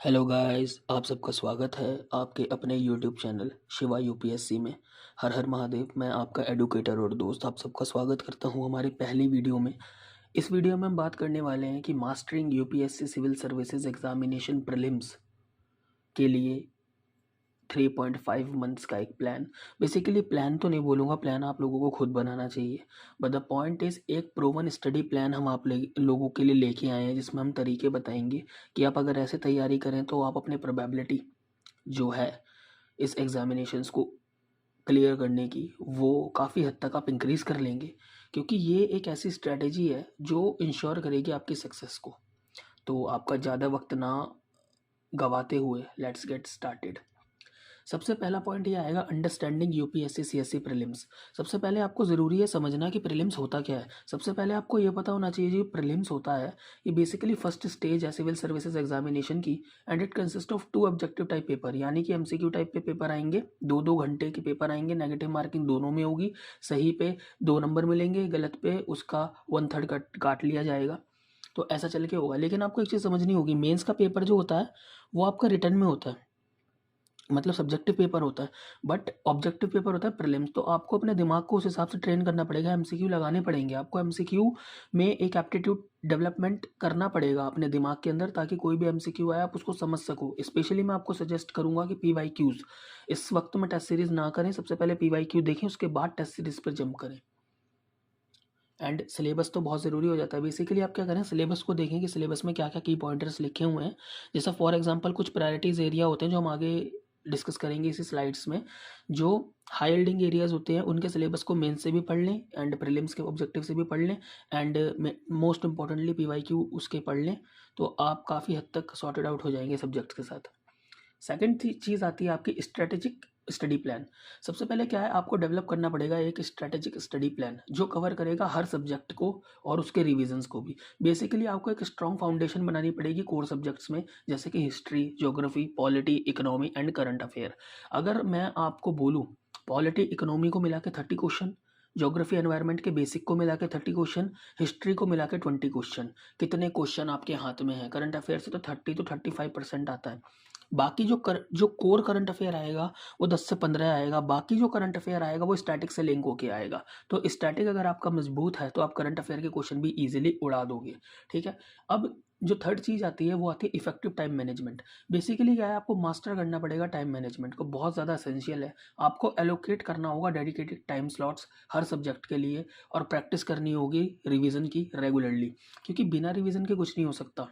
Hello guys, आप सबका स्वागत है आपके अपने यूट्यूब चैनल शिवा यूपीएससी में। हर हर महादेव। मैं आपका एडुकेटर और दोस्त आप सबका स्वागत करता हूं हमारी पहली वीडियो में। इस वीडियो में हम बात करने वाले हैं कि mastering UPSC civil services examination prelims के लिए 3.5 मंथ्स का एक प्लान। बेसिकली प्लान तो नहीं बोलूँगा, प्लान आप लोगों को खुद बनाना चाहिए। बट द पॉइंट इज़ एक प्रूवन स्टडी प्लान हम आप लोगों के लिए लेके आए हैं, जिसमें हम तरीके बताएंगे कि आप अगर ऐसे तैयारी करें तो आप अपने प्रोबेबिलिटी जो है इस एग्जामिनेशंस को क्लियर करने की वो काफ़ी हद तक आप इंक्रीज़ कर लेंगे, क्योंकि ये एक ऐसी स्ट्रैटेजी है जो इंश्योर करेगी आपकी सक्सेस को। तो आपका ज़्यादा वक्त ना गवाते हुए लेट्स गेट स्टार्टेड। सबसे पहला पॉइंट ये आएगा, अंडरस्टैंडिंग यूपीएससी सीएससी प्रीलिम्स। सबसे पहले आपको ज़रूरी है समझना कि प्रीलिम्स होता क्या है। सबसे पहले आपको ये पता होना चाहिए जो प्रीलिम्स होता है ये बेसिकली फर्स्ट स्टेज है सिविल सर्विसेज एग्जामिनेशन की, and it consist of 2 objective type paper, यानी कि एमसीक्यू टाइप पे पेपर आएंगे, 2-2 घंटे के पेपर आएंगे, नेगेटिव मार्किंग दोनों में होगी। सही पे 2 नंबर मिलेंगे, गलत पे उसका 1/3 काट लिया जाएगा। तो ऐसा चल के होगा। लेकिन आपको एक चीज़ समझनी होगी, मेंस का पेपर जो होता है वो आपका रिटर्न में होता है, मतलब सब्जेक्टिव पेपर होता है, बट ऑब्जेक्टिव पेपर होता है प्रीलिम्स। तो आपको अपने दिमाग को उस हिसाब से ट्रेन करना पड़ेगा, एमसीक्यू लगाने पड़ेंगे आपको। एमसीक्यू में एक एप्टीट्यूड डेवलपमेंट करना पड़ेगा अपने दिमाग के अंदर, ताकि कोई भी एमसीक्यू आए आप उसको समझ सको। स्पेशली मैं आपको सजेस्ट करूंगा कि पीवाईक्यूज इस वक्त में टेस्ट सीरीज ना करें, सबसे पहले पीवाईक्यू देखें, उसके बाद टेस्ट सीरीज पर जंप करें। एंड सिलेबस तो बहुत ज़रूरी हो जाता है। बेसिकली आप क्या करें, सिलेबस को देखें कि सिलेबस में क्या क्या की पॉइंटर्स लिखे हुए हैं। जैसा फॉर एग्जांपल कुछ प्रायोरिटीज़ एरिया होते हैं जो हम आगे डिस्कस करेंगे इसी स्लाइड्स में। जो हाई यील्डिंग एरियाज होते हैं उनके सिलेबस को मेन से भी पढ़ लें एंड प्रीलिम्स के ऑब्जेक्टिव से भी पढ़ लें, एंड मोस्ट इंपॉर्टेंटली पीवाईक्यू उसके पढ़ लें। तो आप काफ़ी हद तक सॉर्टेड आउट हो जाएंगे सब्जेक्ट्स के साथ। सेकंड चीज़ आती है आपकी स्ट्रेटेजिक स्टडी प्लान। सबसे पहले क्या है, आपको डेवलप करना पड़ेगा एक स्ट्रेटेजिक स्टडी प्लान जो कवर करेगा हर सब्जेक्ट को और उसके रिविजन्स को भी। बेसिकली आपको एक स्ट्रॉन्ग फाउंडेशन बनानी पड़ेगी कोर सब्जेक्ट्स में, जैसे कि history, geography, polity, economy and current affair. अगर मैं आपको बोलूँ, पॉलिटी इकोनॉमी को मिला के 30 क्वेश्चन, ज्योग्राफी एनवायरनमेंट के बेसिक को मिला के 30 क्वेश्चन, हिस्ट्री को मिला के 20 क्वेश्चन, कितने क्वेश्चन आपके हाथ में है। करंट अफेयर से तो 30 to 35% आता है। बाकी जो कोर करंट अफेयर आएगा वो 10 से 15 आएगा। बाकी जो करंट अफेयर आएगा वो स्टैटिक से लिंक होके आएगा। तो स्टैटिक अगर आपका मजबूत है तो आप करंट अफेयर के क्वेश्चन भी इजीली उड़ा दोगे। ठीक है। अब जो थर्ड चीज़ आती है वो आती है इफेक्टिव टाइम मैनेजमेंट। बेसिकली क्या है, आपको मास्टर करना पड़ेगा टाइम मैनेजमेंट को, बहुत ज़्यादा एसेंशियल है। आपको एलोकेट करना होगा डेडिकेटेड टाइम स्लॉट्स हर सब्जेक्ट के लिए, और प्रैक्टिस करनी होगी रिवीजन की रेगुलरली, क्योंकि बिना रिवीजन के कुछ नहीं हो सकता।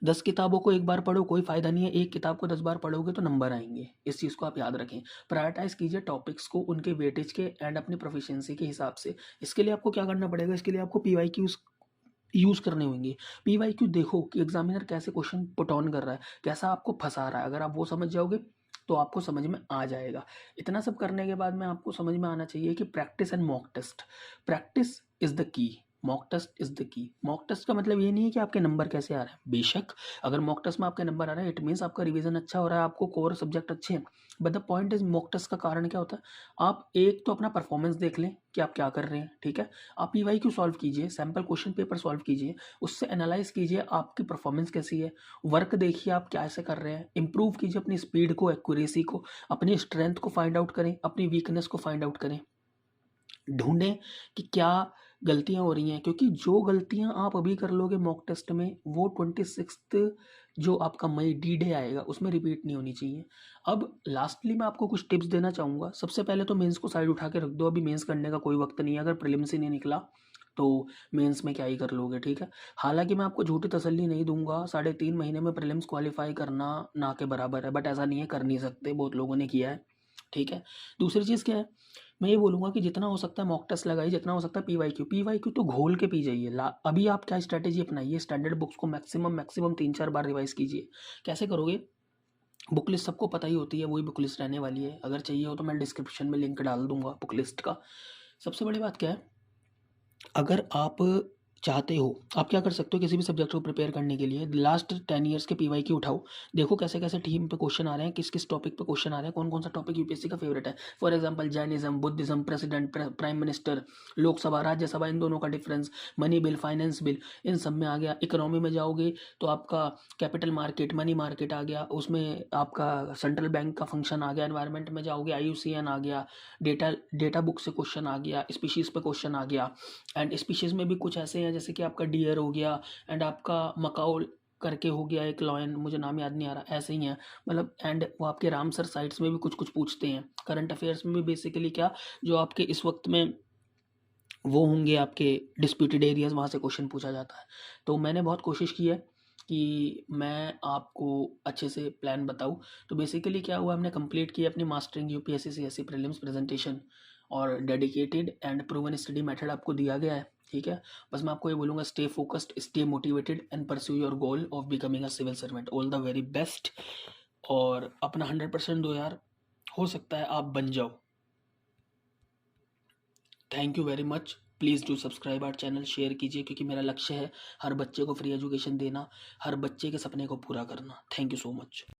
10 किताबों को एक बार पढ़ो कोई फ़ायदा नहीं है, एक किताब को 10 बार पढ़ोगे तो नंबर आएंगे। इस चीज़ को आप याद रखें। प्रायोरिटाइज कीजिए टॉपिक्स को उनके वेटेज के एंड अपनी प्रोफिशिएंसी के हिसाब से। इसके लिए आपको क्या करना पड़ेगा, इसके लिए आपको पीवाईक्यूज यूज़ करने होंगे। पीवाईक्यू देखो कि एग्जामिनर कैसे क्वेश्चन पुट ऑन कर रहा है, कैसा आपको फंसा रहा है। अगर आप वो समझ जाओगे तो आपको समझ में आ जाएगा। इतना सब करने के बाद में आपको समझ में आना चाहिए कि practice and mock test, practice is the key, mock test is the key. Mock test का मतलब ये नहीं है कि आपके नंबर कैसे आ रहे हैं। बेशक अगर मॉक टेस्ट में आपके नंबर आ रहे हैं इट मीन्स आपका रिवीजन अच्छा हो रहा है, आपको कोर सब्जेक्ट अच्छे हैं। But the point is, mock test का कारण क्या होता है, आप एक तो अपना परफॉर्मेंस देख लें कि आप क्या कर रहे हैं। ठीक है। आप पीवाईक्यू सॉल्व कीजिए, सैम्पल क्वेश्चन पेपर सॉल्व कीजिए, उससे एनालाइज कीजिए आपकी परफॉर्मेंस कैसी है, वर्क देखिए आप क्या ऐसे कर रहे हैं, इंप्रूव कीजिए अपनी स्पीड को, एक्यूरेसी को, अपनी स्ट्रेंथ को फाइंड आउट करें, अपनी वीकनेस को फाइंड आउट करें, ढूंढें कि क्या गलतियां हो रही हैं। क्योंकि जो गलतियां आप अभी कर लोगे मॉक टेस्ट में वो 26 जो आपका मई डी डे आएगा उसमें रिपीट नहीं होनी चाहिए। अब लास्टली मैं आपको कुछ टिप्स देना चाहूँगा। सबसे पहले तो मेंस को साइड उठा के रख दो, अभी मेंस करने का कोई वक्त नहीं है। अगर प्रीलिम्स ही नहीं निकला तो मेंस में क्या ही कर लोगे। ठीक है। हालांकि मैं आपको झूठी तसल्ली नहीं दूंगा, 3.5 महीने में प्रीलिम्स क्वालिफाई करना ना के बराबर है, बट ऐसा नहीं है, कर नहीं सकते, बहुत लोगों ने किया है। ठीक है। दूसरी चीज़ क्या है, मैं ये बोलूँगा कि जितना हो सकता है मॉक टेस्ट लगाइए, जितना हो सकता है पीवाईक्यू, पीवाईक्यू तो घोल के पी जाइए। अभी आप क्या स्ट्रैटेजी अपनाइए, स्टैंडर्ड बुक्स को मैक्सिमम मैक्सिमम 3-4 बार रिवाइज कीजिए। कैसे करोगे, बुक लिस्ट सबको पता ही होती है, वही बुक लिस्ट रहने वाली है। अगर चाहिए हो तो मैं डिस्क्रिप्शन में लिंक डाल दूंगा बुक लिस्ट का। सबसे बड़ी बात क्या है, अगर आप चाहते हो, आप क्या कर सकते हो किसी भी सब्जेक्ट को प्रिपेयर करने के लिए लास्ट 10 ईयर्स के पीवाई की उठाओ, देखो कैसे-कैसे थीम पे क्वेश्चन आ रहे हैं, किस-किस टॉपिक पे क्वेश्चन आ रहे हैं, कौन-कौन सा टॉपिक यूपीएससी का फेवरेट है। For example Jainism, Buddhism, president, prime minister, Lok Sabha, Rajya Sabha, इन दोनों का difference, money bill, finance bill, इन सब में आ गया। इकोनॉमी में जाओगे तो आपका कैपिटल मार्केट, मनी मार्केट आ गया, उसमें आपका सेंट्रल बैंक का फंक्शन आ गया। एनवायरनमेंट में जाओगे आईयूसीएन आ गया, डेटा बुक से क्वेश्चन आ गया, स्पीशीज़ पे क्वेश्चन आ गया। एंड स्पीशीज़ में भी कुछ ऐसे हैं जैसे कि आपका डियर हो गया एंड आपका मकाओ करके हो गया एक लॉयन, मुझे नाम याद नहीं आ रहा, ऐसे ही है मतलब। एंड वो आपके रामसर साइट्स में भी कुछ कुछ पूछते हैं। करंट अफेयर्स में भी बेसिकली क्या, जो आपके इस वक्त में वो होंगे आपके डिस्प्यूटेड एरियाज, वहाँ से क्वेश्चन पूछा जाता है। तो मैंने बहुत कोशिश की है कि मैं आपको अच्छे से प्लान बताऊँ। तो बेसिकली क्या हुआ, हमने कंप्लीट किया अपनी mastering UPSC CSC prelims presentation, और dedicated and proven study method आपको दिया गया है। ठीक है, बस मैं आपको ये बोलूँगा, stay focused, stay motivated and pursue your goal of becoming a civil servant. All the very best, और अपना 100% दो यार, हो सकता है आप बन जाओ। Thank you very much. Please do subscribe our channel, share कीजिए, क्योंकि मेरा लक्ष्य है हर बच्चे को फ्री एजुकेशन देना, हर बच्चे के सपने को पूरा करना। Thank you so much.